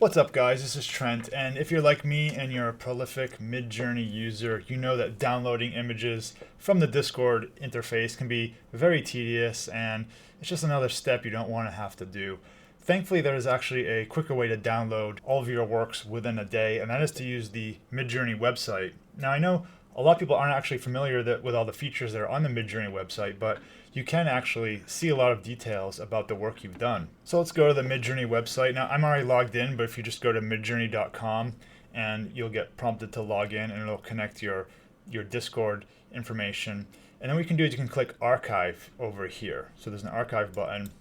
What's up guys, this is Trent, and if you're like me and you're a prolific Midjourney user, you know that downloading images from the Discord interface can be very tedious and it's just another step you don't want to have to do. Thankfully, there is actually a quicker way to download all of your works within a day, and that is to use the Midjourney website. Now I know a lot of people aren't actually familiar with all the features that are on the Midjourney website, but you can actually see a lot of details about the work you've done. So let's go to the Midjourney website. Now I'm already logged in, but if you just go to midjourney.com and you'll get prompted to log in and it'll connect your Discord information. And then what you can do is you can click archive over here. So there's an archive button.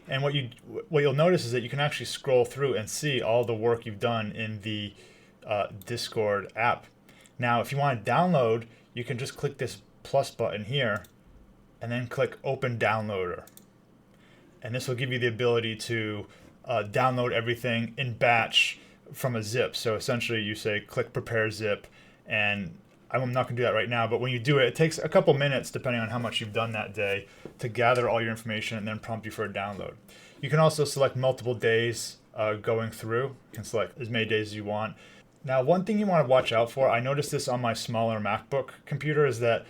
And what you'll notice is that you can actually scroll through and see all the work you've done in the Discord app. Now, if you want to download, you can just click this plus button here and then click Open Downloader. And this will give you the ability to download everything in batch from a zip. So essentially you say click Prepare Zip, and I'm not going to do that right now, but when you do it, it takes a couple minutes depending on how much you've done that day to gather all your information and then prompt you for a download. You can also select multiple days going through. You can select as many days as you want. Now, one thing you want to watch out for, I noticed this on my smaller MacBook computer, is that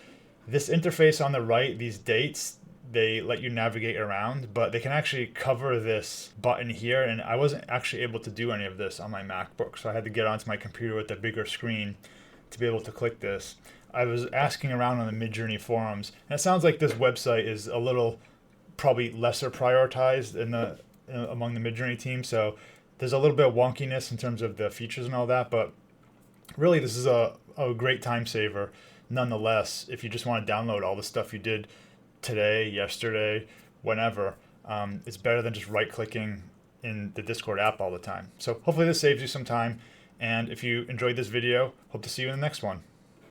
this interface on the right, these dates, they let you navigate around, but they can actually cover this button here, and I wasn't actually able to do any of this on my MacBook, so I had to get onto my computer with a bigger screen to be able to click this. I was asking around on the Midjourney forums, and it sounds like this website is a little probably lesser prioritized among the Midjourney team, so there's a little bit of wonkiness in terms of the features and all that, but really this is a great time saver nonetheless. If you just want to download all the stuff you did today, yesterday, whenever, it's better than just right-clicking in the Discord app all the time. So hopefully this saves you some time, and if you enjoyed this video, hope to see you in the next one.